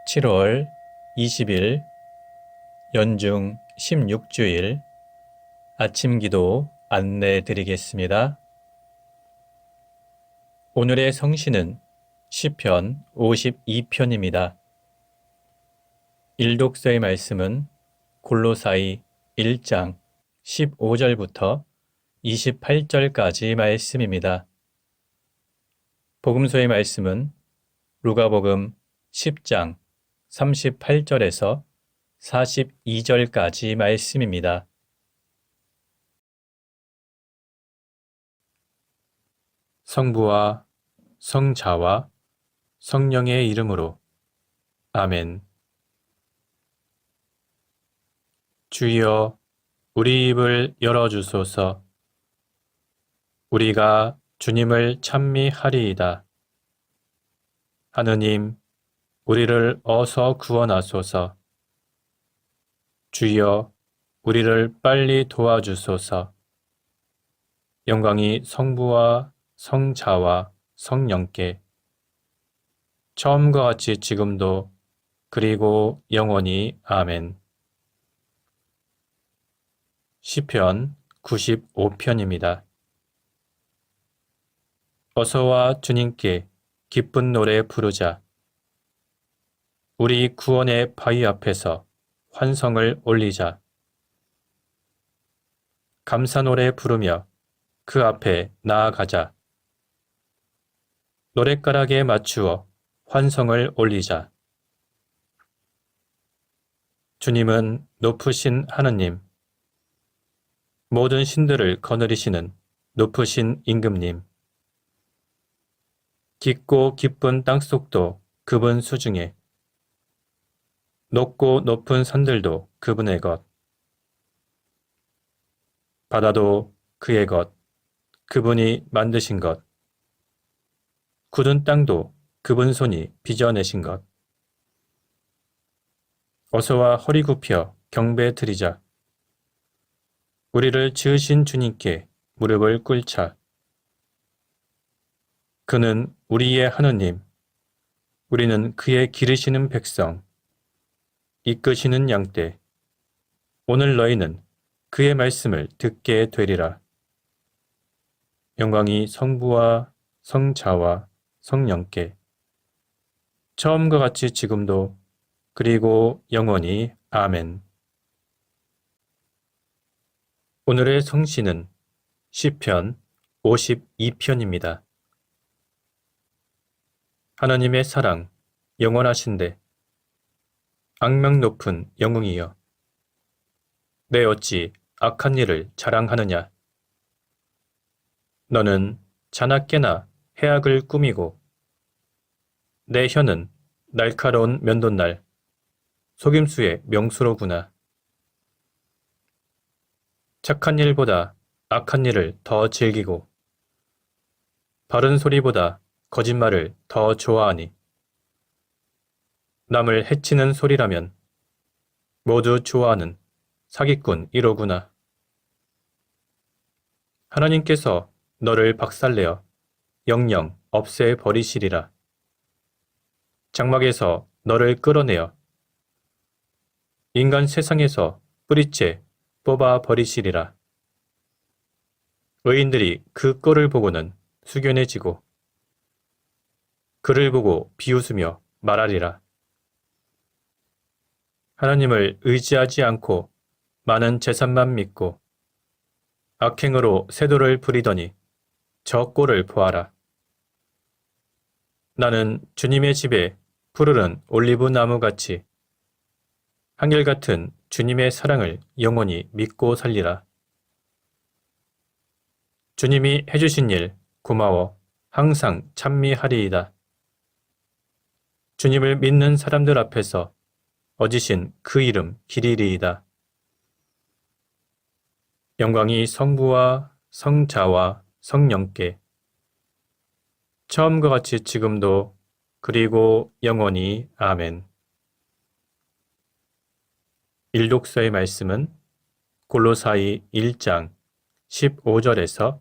7월 20일 연중 16주일 아침 기도 안내 드리겠습니다. 오늘의 성시는 시편 52편입니다. 일독서의 말씀은 골로사이 1장 15절부터 28절까지 말씀입니다. 복음서의 말씀은 루가복음 10장 38절에서 42절까지 말씀입니다. 성부와 성자와 성령의 이름으로 아멘. 주여, 우리 입을 열어주소서. 우리가 주님을 찬미하리이다. 하느님, 우리를 어서 구원하소서. 주여, 우리를 빨리 도와주소서. 영광이 성부와 성자와 성령께 처음과 같이 지금도 그리고 영원히 아멘. 시편 95편입니다. 어서와 주님께 기쁜 노래 부르자. 우리 구원의 바위 앞에서 환성을 올리자. 감사 노래 부르며 그 앞에 나아가자. 노랫가락에 맞추어 환성을 올리자. 주님은 높으신 하느님, 모든 신들을 거느리시는 높으신 임금님, 깊고 깊은 땅속도 그분 수중에, 높고 높은 산들도 그분의 것, 바다도 그의 것, 그분이 만드신 것, 굳은 땅도 그분 손이 빚어내신 것. 어서와 허리 굽혀 경배 드리자. 우리를 지으신 주님께 무릎을 꿇자. 그는 우리의 하느님, 우리는 그의 기르시는 백성, 이끄시는 양떼. 오늘 너희는 그의 말씀을 듣게 되리라. 영광이 성부와 성자와 성령께 처음과 같이 지금도 그리고 영원히 아멘. 오늘의 성시는 시편 52편입니다. 하나님의 사랑 영원하신데 악명 높은 영웅이여, 내 어찌 악한 일을 자랑하느냐. 너는 자나깨나 해악을 꾸미고 내 혀는 날카로운 면도날 속임수의 명수로구나. 착한 일보다 악한 일을 더 즐기고 바른 소리보다 거짓말을 더 좋아하니 남을 해치는 소리라면 모두 좋아하는 사기꾼 1호구나. 하나님께서 너를 박살내어 영영 없애버리시리라. 장막에서 너를 끌어내어 인간 세상에서 뿌리째 뽑아버리시리라. 의인들이 그 꼴을 보고는 숙연해지고 그를 보고 비웃으며 말하리라. 하나님을 의지하지 않고 많은 재산만 믿고 악행으로 세도를 부리더니 저 꼴을 보아라. 나는 주님의 집에 푸르른 올리브 나무같이 한결같은 주님의 사랑을 영원히 믿고 살리라. 주님이 해주신 일 고마워 항상 찬미하리이다. 주님을 믿는 사람들 앞에서 어지신 그 이름 기리리이다. 영광이 성부와 성자와 성령께 처음과 같이 지금도 그리고 영원히 아멘. 일독서의 말씀은 골로사이 1장 15절에서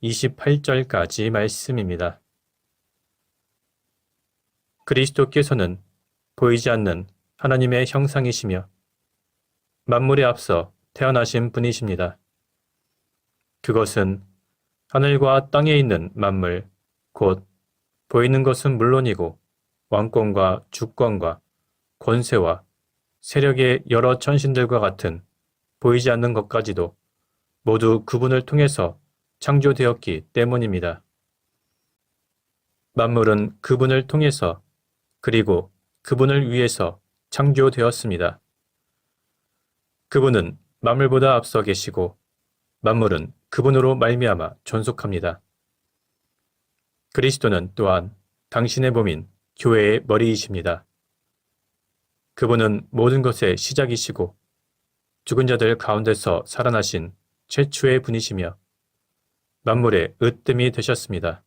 28절까지 말씀입니다. 그리스도께서는 보이지 않는 하나님의 형상이시며 만물에 앞서 태어나신 분이십니다. 그것은 하늘과 땅에 있는 만물, 곧 보이는 것은 물론이고 왕권과 주권과 권세와 세력의 여러 천신들과 같은 보이지 않는 것까지도 모두 그분을 통해서 창조되었기 때문입니다. 만물은 그분을 통해서 그리고 그분을 위해서 창조되었습니다. 그분은 만물보다 앞서 계시고 만물은 그분으로 말미암아 존속합니다. 그리스도는 또한 당신의 몸인 교회의 머리이십니다. 그분은 모든 것의 시작이시고 죽은 자들 가운데서 살아나신 최초의 분이시며 만물의 으뜸이 되셨습니다.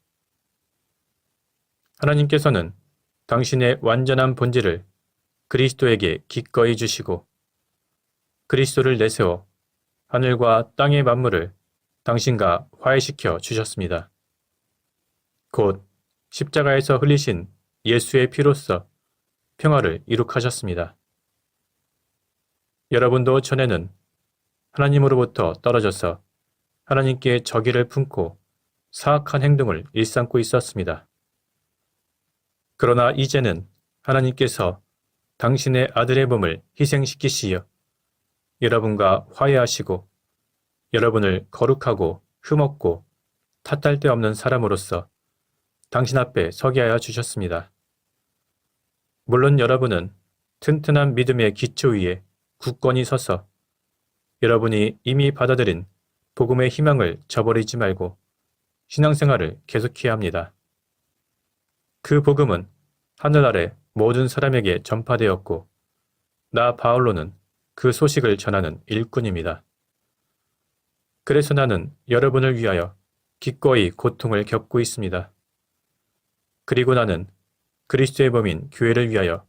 하나님께서는 당신의 완전한 본질을 그리스도에게 기꺼이 주시고 그리스도를 내세워 하늘과 땅의 만물을 당신과 화해시켜 주셨습니다. 곧 십자가에서 흘리신 예수의 피로써 평화를 이룩하셨습니다. 여러분도 전에는 하나님으로부터 떨어져서 하나님께 적의를 품고 사악한 행동을 일삼고 있었습니다. 그러나 이제는 하나님께서 당신의 아들의 몸을 희생시키시어 여러분과 화해하시고 여러분을 거룩하고 흠없고 탓할 데 없는 사람으로서 당신 앞에 서게 하여 주셨습니다. 물론 여러분은 튼튼한 믿음의 기초 위에 굳건히 서서 여러분이 이미 받아들인 복음의 희망을 저버리지 말고 신앙생활을 계속해야 합니다. 그 복음은 하늘 아래 모든 사람에게 전파되었고 나 바울로는 그 소식을 전하는 일꾼입니다. 그래서 나는 여러분을 위하여 기꺼이 고통을 겪고 있습니다. 그리고 나는 그리스도의 몸인 교회를 위하여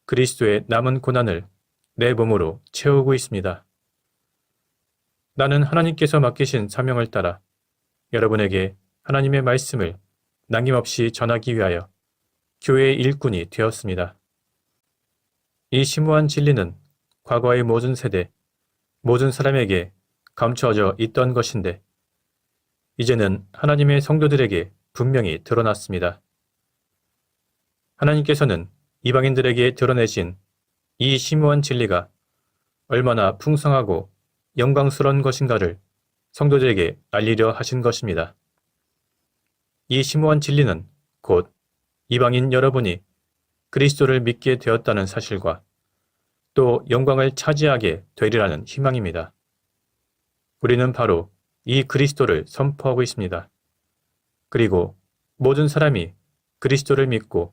그리스도의 남은 고난을 내 몸으로 채우고 있습니다. 나는 하나님께서 맡기신 사명을 따라 여러분에게 하나님의 말씀을 남김없이 전하기 위하여 교회의 일꾼이 되었습니다. 이 심오한 진리는 과거의 모든 세대, 모든 사람에게 감추어져 있던 것인데 이제는 하나님의 성도들에게 분명히 드러났습니다. 하나님께서는 이방인들에게 드러내신 이 심오한 진리가 얼마나 풍성하고 영광스러운 것인가를 성도들에게 알리려 하신 것입니다. 이 심오한 진리는 곧 이방인 여러분이 그리스도를 믿게 되었다는 사실과 또 영광을 차지하게 되리라는 희망입니다. 우리는 바로 이 그리스도를 선포하고 있습니다. 그리고 모든 사람이 그리스도를 믿고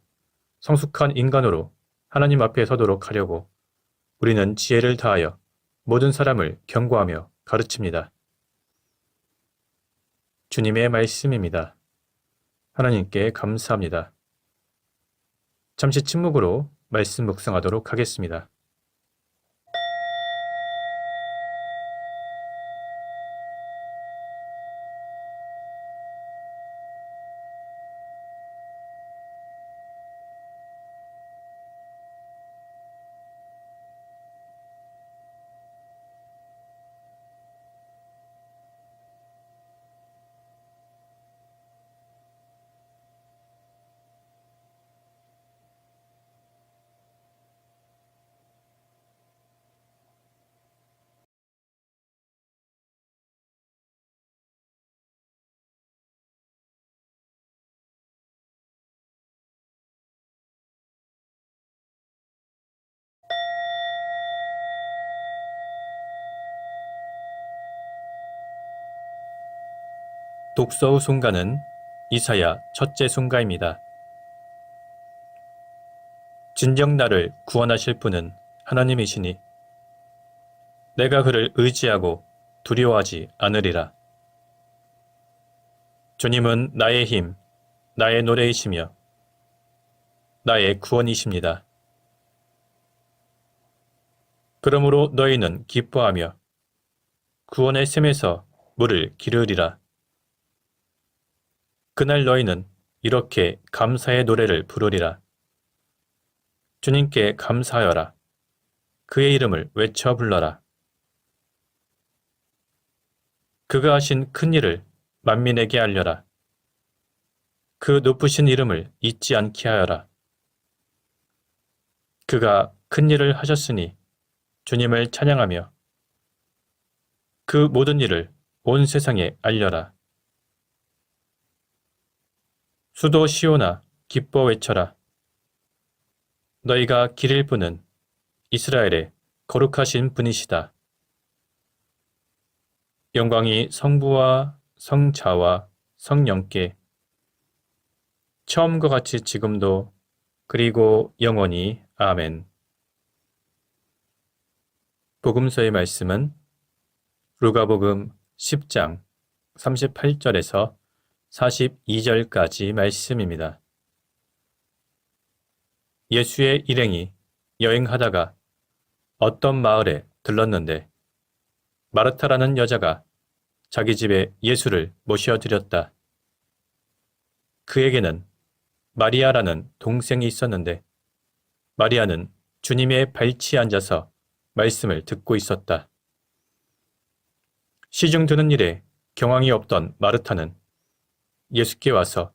성숙한 인간으로 하나님 앞에 서도록 하려고 우리는 지혜를 다하여 모든 사람을 경고하며 가르칩니다. 주님의 말씀입니다. 하나님께 감사합니다. 잠시 침묵으로 말씀 묵상하도록 하겠습니다. 독서 후 순가는 이사야 첫째 순가입니다. 진정 나를 구원하실 분은 하나님이시니 내가 그를 의지하고 두려워하지 않으리라. 주님은 나의 힘, 나의 노래이시며 나의 구원이십니다. 그러므로 너희는 기뻐하며 구원의 샘에서 물을 기르리라. 그날 너희는 이렇게 감사의 노래를 부르리라. 주님께 감사하여라. 그의 이름을 외쳐 불러라. 그가 하신 큰 일을 만민에게 알려라. 그 높으신 이름을 잊지 않게 하여라. 그가 큰 일을 하셨으니 주님을 찬양하며 그 모든 일을 온 세상에 알려라. 수도 시온아 기뻐 외쳐라. 너희가 기릴 분은 이스라엘의 거룩하신 분이시다. 영광이 성부와 성자와 성령께 처음과 같이 지금도 그리고 영원히 아멘. 복음서의 말씀은 루가복음 10장 38절에서 42절까지 말씀입니다. 예수의 일행이 여행하다가 어떤 마을에 들렀는데 마르타라는 여자가 자기 집에 예수를 모셔드렸다. 그에게는 마리아라는 동생이 있었는데 마리아는 주님의 발치에 앉아서 말씀을 듣고 있었다. 시중 드는 일에 경황이 없던 마르타는 예수께 와서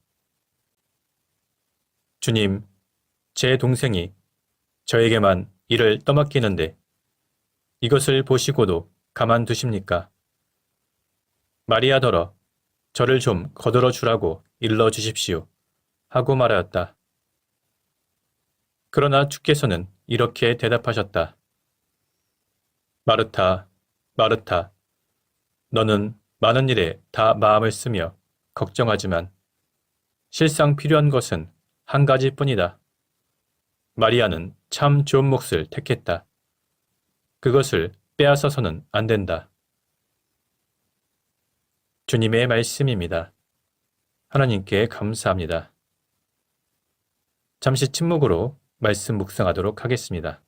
주님, 제 동생이 저에게만 일을 떠맡기는데 이것을 보시고도 가만두십니까? 마리아더러 저를 좀 거들어 주라고 일러 주십시오. 하고 말하였다. 그러나 주께서는 이렇게 대답하셨다. 마르타, 마르타, 너는 많은 일에 다 마음을 쓰며 걱정하지만 실상 필요한 것은 한 가지뿐이다. 마리아는 참 좋은 몫을 택했다. 그것을 빼앗아서는 안 된다. 주님의 말씀입니다. 하나님께 감사합니다. 잠시 침묵으로 말씀 묵상하도록 하겠습니다.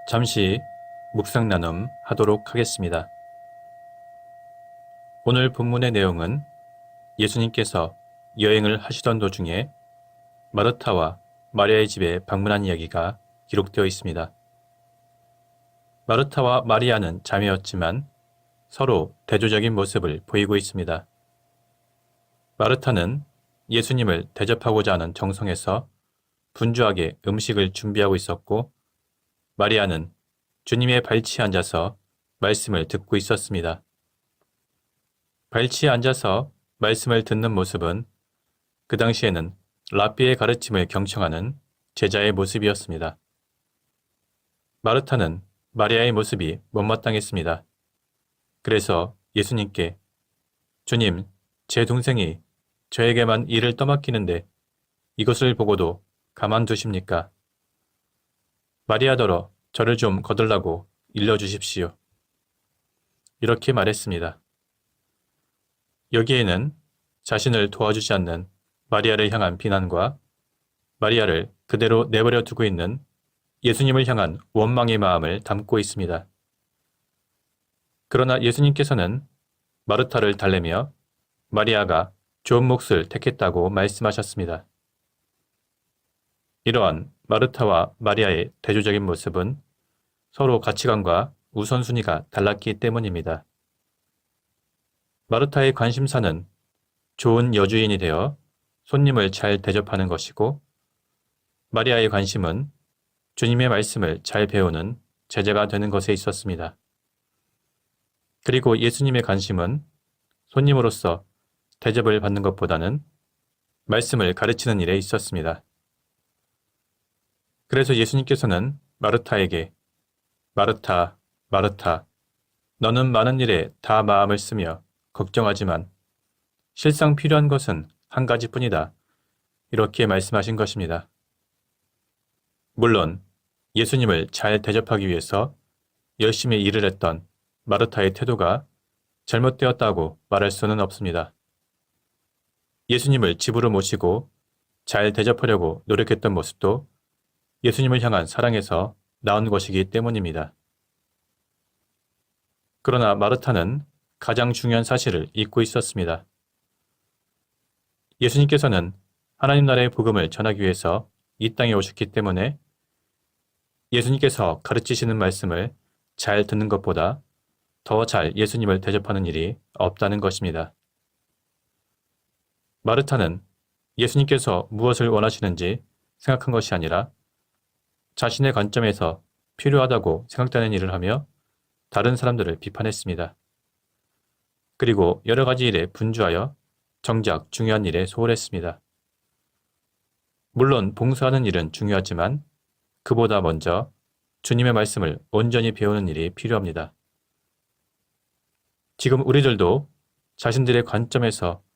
잠시 묵상 나눔 하도록 하겠습니다. 오늘 본문의 내용은 예수님께서 여행을 하시던 도중에 마르타와 마리아의 집에 방문한 이야기가 기록되어 있습니다. 마르타와 마리아는 자매였지만 서로 대조적인 모습을 보이고 있습니다. 마르타는 예수님을 대접하고자 하는 정성에서 분주하게 음식을 준비하고 있었고 마리아는 주님의 발치에 앉아서 말씀을 듣고 있었습니다. 발치에 앉아서 말씀을 듣는 모습은 그 당시에는 랍비의 가르침을 경청하는 제자의 모습이었습니다. 마르타는 마리아의 모습이 못마땅했습니다. 그래서 예수님께 주님, 제 동생이 저에게만 일을 떠맡기는데 이것을 보고도 가만두십니까? 마리아더러 저를 좀 거들라고 일러주십시오. 이렇게 말했습니다. 여기에는 자신을 도와주지 않는 마리아를 향한 비난과 마리아를 그대로 내버려 두고 있는 예수님을 향한 원망의 마음을 담고 있습니다. 그러나 예수님께서는 마르타를 달래며 마리아가 좋은 몫을 택했다고 말씀하셨습니다. 이러한 마르타와 마리아의 대조적인 모습은 서로 가치관과 우선순위가 달랐기 때문입니다. 마르타의 관심사는 좋은 여주인이 되어 손님을 잘 대접하는 것이고 마리아의 관심은 주님의 말씀을 잘 배우는 제자가 되는 것에 있었습니다. 그리고 예수님의 관심은 손님으로서 대접을 받는 것보다는 말씀을 가르치는 일에 있었습니다. 그래서 예수님께서는 마르타에게 마르타, 마르타, 너는 많은 일에 다 마음을 쓰며 걱정하지만 실상 필요한 것은 한 가지뿐이다. 이렇게 말씀하신 것입니다. 물론 예수님을 잘 대접하기 위해서 열심히 일을 했던 마르타의 태도가 잘못되었다고 말할 수는 없습니다. 예수님을 집으로 모시고 잘 대접하려고 노력했던 모습도 예수님을 향한 사랑에서 나온 것이기 때문입니다. 그러나 마르타는 가장 중요한 사실을 잊고 있었습니다. 예수님께서는 하나님 나라의 복음을 전하기 위해서 이 땅에 오셨기 때문에 예수님께서 가르치시는 말씀을 잘 듣는 것보다 더 잘 예수님을 대접하는 일이 없다는 것입니다. 마르타는 예수님께서 무엇을 원하시는지 생각한 것이 아니라 자신의 관점에서 필요하다고 생각되는 일을 하며 다른 사람들을 비판했습니다. 그리고 여러 가지 일에 분주하여 정작 중요한 일에 소홀했습니다. 물론 봉사하는 일은 중요하지만 그보다 먼저 주님의 말씀을 온전히 배우는 일이 필요합니다. 지금 우리들도 자신들의 관점에서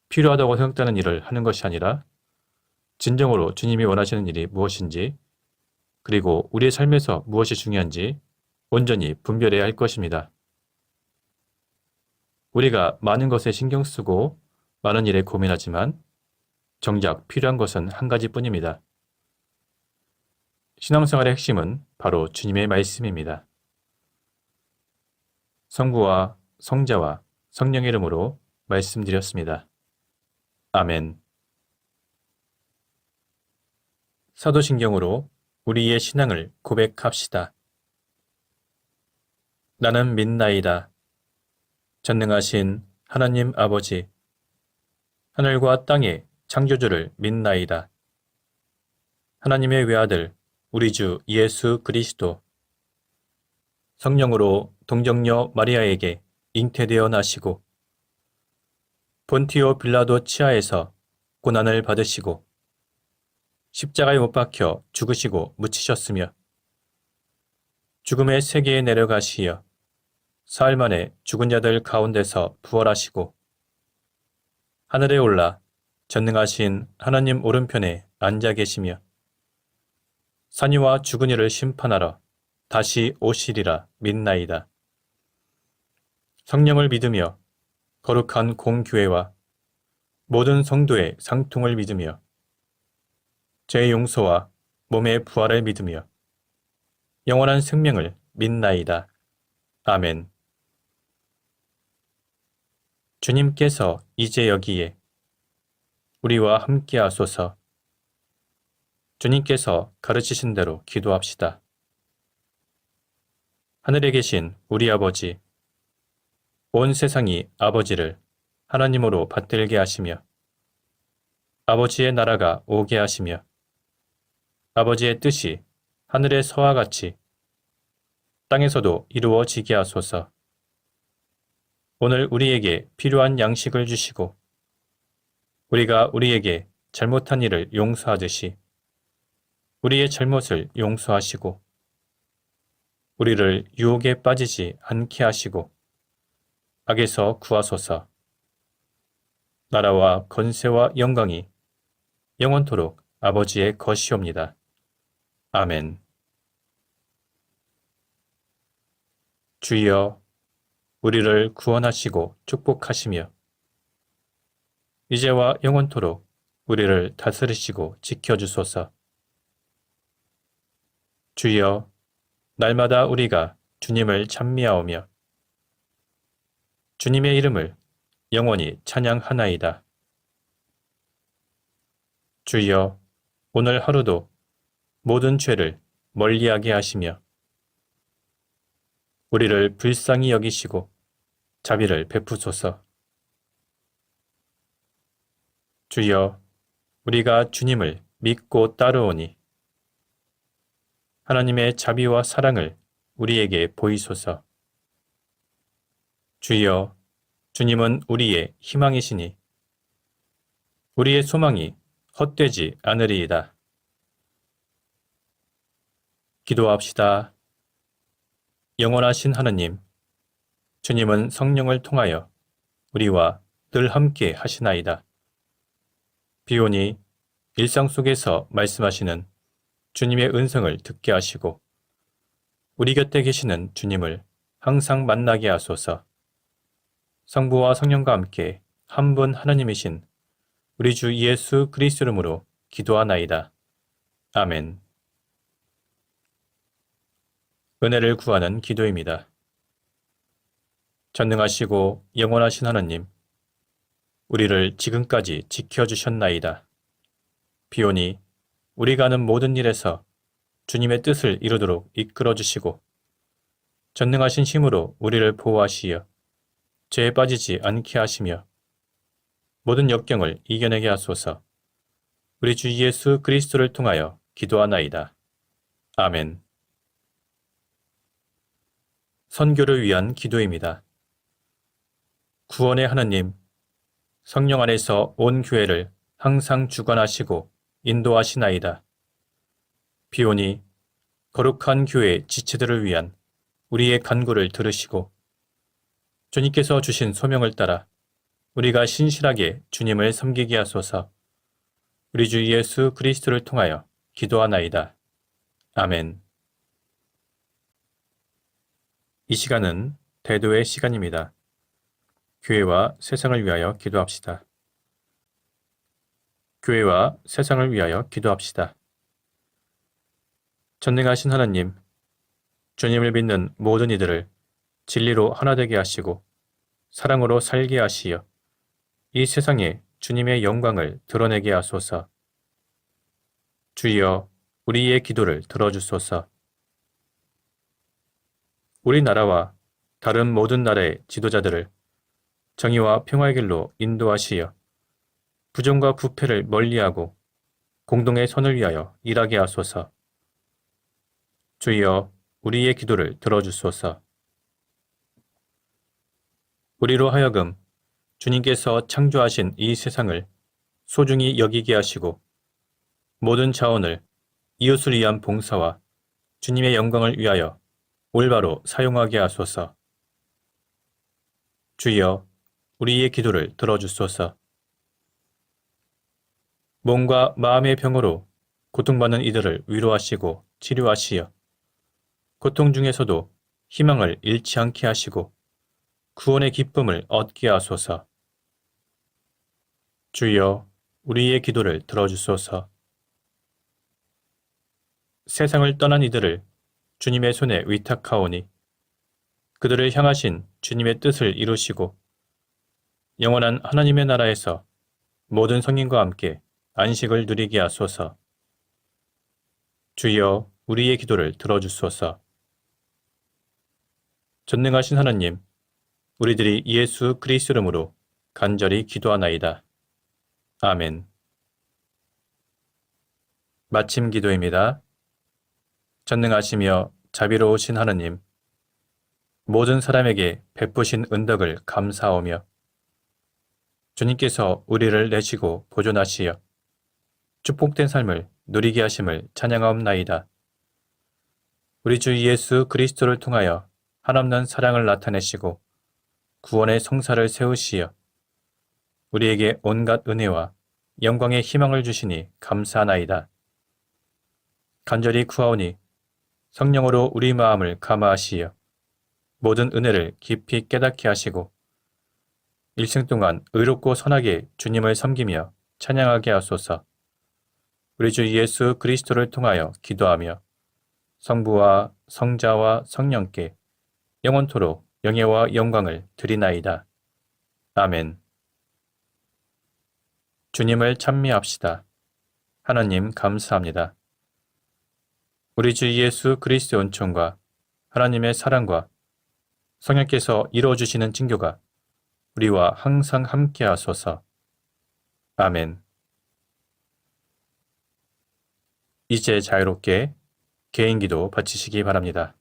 필요하다고 생각되는 일을 하는 것이 아니라 진정으로 주님이 원하시는 일이 무엇인지 그리고 우리의 삶에서 무엇이 중요한지 온전히 분별해야 할 것입니다. 우리가 많은 것에 신경 쓰고 많은 일에 고민하지만 정작 필요한 것은 한 가지뿐입니다. 신앙생활의 핵심은 바로 주님의 말씀입니다. 성부와 성자와 성령의 이름으로 말씀드렸습니다. 아멘. 사도신경으로 우리의 신앙을 고백합시다. 나는 믿나이다. 전능하신 하나님 아버지, 하늘과 땅의 창조주를 믿나이다. 하나님의 외아들, 우리 주 예수 그리스도, 성령으로 동정녀 마리아에게 잉태되어 나시고 본티오 빌라도 치하에서 고난을 받으시고 십자가에 못 박혀 죽으시고 묻히셨으며 죽음의 세계에 내려가시어 사흘 만에 죽은 자들 가운데서 부활하시고 하늘에 올라 전능하신 하나님 오른편에 앉아 계시며 산이와 죽은 이를 심판하러 다시 오시리라 믿나이다. 성령을 믿으며 거룩한 공교회와 모든 성도의 상통을 믿으며 죄의 용서와 몸의 부활을 믿으며 영원한 생명을 믿나이다. 아멘. 주님께서 이제 여기에 우리와 함께 하소서. 주님께서 가르치신 대로 기도합시다. 하늘에 계신 우리 아버지, 온 세상이 아버지를 하나님으로 받들게 하시며 아버지의 나라가 오게 하시며 아버지의 뜻이 하늘에서와 같이 땅에서도 이루어지게 하소서. 오늘 우리에게 필요한 양식을 주시고 우리가 우리에게 잘못한 일을 용서하듯이 우리의 잘못을 용서하시고 우리를 유혹에 빠지지 않게 하시고 악에서 구하소서. 나라와 권세와 영광이 영원토록 아버지의 것이옵니다. 아멘. 주여, 우리를 구원하시고 축복하시며 이제와 영원토록 우리를 다스리시고 지켜주소서. 주여, 날마다 우리가 주님을 찬미하오며 주님의 이름을 영원히 찬양하나이다. 주여, 오늘 하루도 모든 죄를 멀리하게 하시며 우리를 불쌍히 여기시고 자비를 베푸소서. 주여, 우리가 주님을 믿고 따르오니 하나님의 자비와 사랑을 우리에게 보이소서. 주여, 주님은 우리의 희망이시니 우리의 소망이 헛되지 않으리이다. 기도합시다. 영원하신 하느님, 주님은 성령을 통하여 우리와 늘 함께 하시나이다. 비오니 일상 속에서 말씀하시는 주님의 음성을 듣게 하시고 우리 곁에 계시는 주님을 항상 만나게 하소서. 성부와 성령과 함께 한 분 하나님이신 우리 주 예수 그리스도 이름으로 기도하나이다. 아멘. 은혜를 구하는 기도입니다. 전능하시고 영원하신 하나님, 우리를 지금까지 지켜주셨나이다. 비오니 우리가 하는 모든 일에서 주님의 뜻을 이루도록 이끌어주시고 전능하신 힘으로 우리를 보호하시어 죄에 빠지지 않게 하시며 모든 역경을 이겨내게 하소서. 우리 주 예수 그리스도를 통하여 기도하나이다. 아멘. 선교를 위한 기도입니다. 구원의 하나님, 성령 안에서 온 교회를 항상 주관하시고 인도하시나이다. 비오니 거룩한 교회 지체들을 위한 우리의 간구를 들으시고 주님께서 주신 소명을 따라 우리가 신실하게 주님을 섬기게 하소서. 우리 주 예수 그리스도를 통하여 기도하나이다. 아멘. 이 시간은 대도의 시간입니다. 교회와 세상을 위하여 기도합시다. 교회와 세상을 위하여 기도합시다. 전능하신 하나님, 주님을 믿는 모든 이들을 진리로 하나 되게 하시고 사랑으로 살게 하시어 이 세상에 주님의 영광을 드러내게 하소서. 주여, 우리의 기도를 들어주소서. 우리나라와 다른 모든 나라의 지도자들을 정의와 평화의 길로 인도하시어 부정과 부패를 멀리하고 공동의 선을 위하여 일하게 하소서. 주여, 우리의 기도를 들어주소서. 우리로 하여금 주님께서 창조하신 이 세상을 소중히 여기게 하시고 모든 자원을 이웃을 위한 봉사와 주님의 영광을 위하여 올바로 사용하게 하소서. 주여, 우리의 기도를 들어주소서. 몸과 마음의 병으로 고통받는 이들을 위로하시고 치료하시어 고통 중에서도 희망을 잃지 않게 하시고 구원의 기쁨을 얻게 하소서. 주여, 우리의 기도를 들어주소서. 세상을 떠난 이들을 주님의 손에 위탁하오니 그들을 향하신 주님의 뜻을 이루시고 영원한 하나님의 나라에서 모든 성인과 함께 안식을 누리게 하소서. 주여, 우리의 기도를 들어주소서. 전능하신 하나님, 우리들이 예수 그리스도 이름으로 간절히 기도하나이다. 아멘. 마침 기도입니다. 전능하시며 자비로우신 하나님, 모든 사람에게 베푸신 은덕을 감사하오며 주님께서 우리를 내시고 보존하시어 축복된 삶을 누리게 하심을 찬양하옵나이다. 우리 주 예수 그리스도를 통하여 한없는 사랑을 나타내시고 구원의 성사를 세우시어 우리에게 온갖 은혜와 영광의 희망을 주시니 감사하나이다. 간절히 구하오니 성령으로 우리 마음을 감화하시어 모든 은혜를 깊이 깨닫게 하시고 일생 동안 의롭고 선하게 주님을 섬기며 찬양하게 하소서. 우리 주 예수 그리스도를 통하여 기도하며 성부와 성자와 성령께 영원토록 영예와 영광을 드리나이다. 아멘. 주님을 찬미합시다. 하나님 감사합니다. 우리 주 예수 그리스도의 은총과 하나님의 사랑과 성령께서 이루어주시는 징교가 우리와 항상 함께 하소서. 아멘. 이제 자유롭게 개인기도 바치시기 바랍니다.